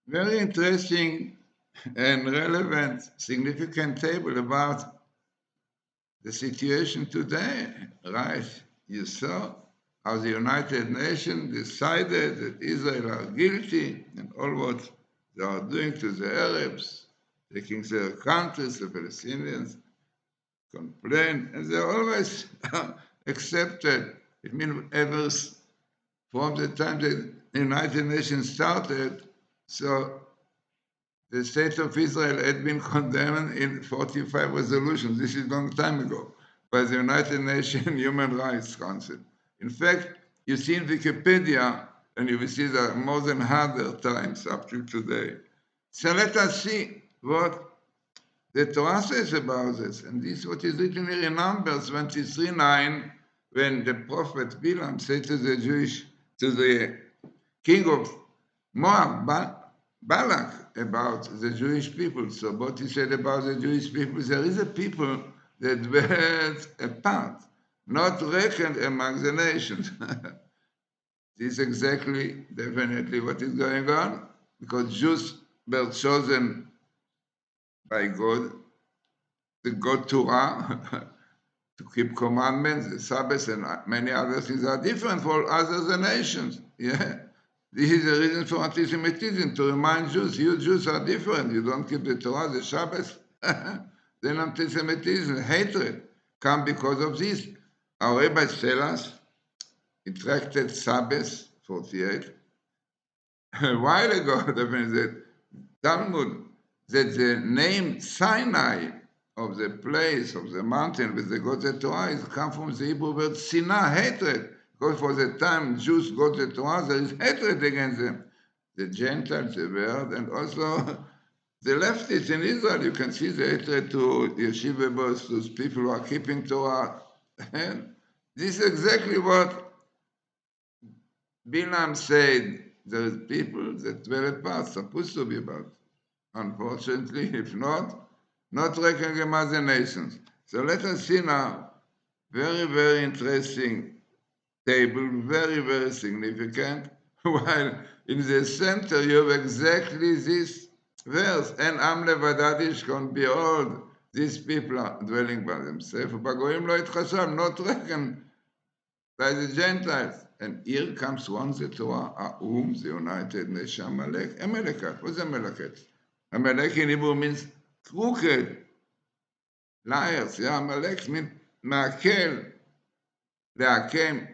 Very interesting and relevant, significant table about the situation today, right? You saw how the United Nations decided that Israel are guilty and all what they are doing to the Arabs, taking their countries, the Palestinians complain, and they always accepted. It means ever from the time the United Nations started, so the state of Israel had been condemned in 45 resolutions. This is a long time ago by the United Nations Human Rights Council. In fact, you see in Wikipedia, and you will see that more than 100 times up to today. So let us see what the Torah says about this. And this is what is written here in Numbers 23:9, when the prophet Bilam said to the king of Moab, Balak, about the Jewish people. So what he said about the Jewish people, there is a people that dwells apart, not reckoned among the nations. This is exactly, definitely what is going on, because Jews were chosen by God, the God Torah, to keep commandments, the Sabbath, and many other things are different for other nations. Yeah. This is the reason for anti-Semitism, to remind Jews, you Jews are different. You don't keep the Torah, the Sabbath. Then anti-Semitism, hatred, come because of this. Our rabbis tell us, in Tractate Sabbath 48, a while ago, the Talmud, that the name Sinai of the place, of the mountain with the God the Torah, is come from the Hebrew word sinah, hatred. Because for the time Jews got the Torah, there is hatred against them. The Gentiles, the world, and also the leftists in Israel. You can see the hatred to yeshiva boys, those people who are keeping Torah. And this is exactly what Bilam said. There is people that dwell apart, supposed to be apart. Unfortunately, if not reckoning among the nations. So let us see now, very, very interesting table, very, very significant, while in the center you have exactly this verse, and Am Levadad Yishkon, behold, these people are dwelling by themselves, Bagoim lo yitchashav, not reckoned by the Gentiles. And here comes one the Torah, the United Nations, Amalek, Amalekat. What's Amalekat? Amalek in Hebrew means crooked, liars. Yeah, Amalek means ma'akel, le'akem.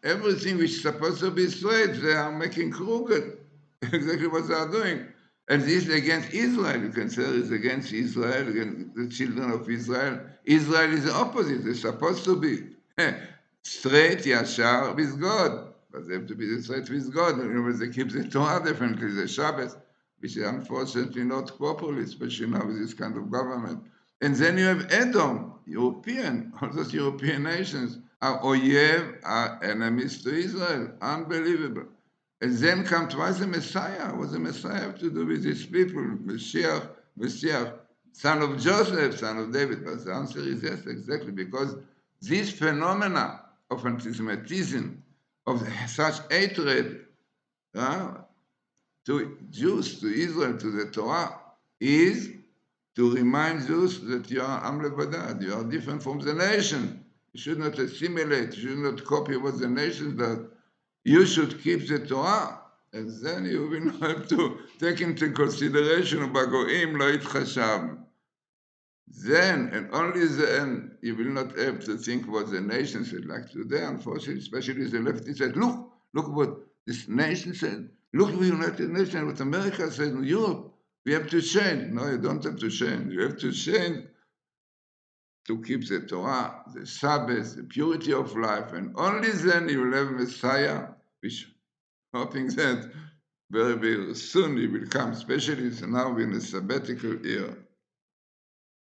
Everything which is supposed to be straight, they are making crooked. Exactly what they are doing. And this is against Israel. You can say it's against Israel, against the children of Israel. Israel is the opposite. They're supposed to be straight, yashar, with God. But they have to be straight with God. You know, they keep the Torah differently, the Shabbat, which is unfortunately not properly, especially now with this kind of government. And then you have Edom, European, all those European nations are Oyev, are enemies to Israel. Unbelievable. And then come twice the Messiah. What does the Messiah have to do with these people? Messiah, son of Joseph, son of David. But the answer is yes, exactly, because this phenomena of anti-Semitism, of such hatred to Jews, to Israel, to the Torah, is to remind Jews that you are Am Levadad, you are different from the nation. You should not assimilate, you should not copy what the nation does. You should keep the Torah, and then you will not have to take into consideration Bagoim lo yitchashav. Then, and only then, you will not have to think what the nation said. Like today, unfortunately, especially the leftists said, look what this nation said. Look what the United Nations, what America said in Europe. We have to change. No, you don't have to change. You have to change to keep the Torah, the Sabbath, the purity of life, and only then you will have Messiah, which hoping that very, very soon he will come, especially now we're in a sabbatical year.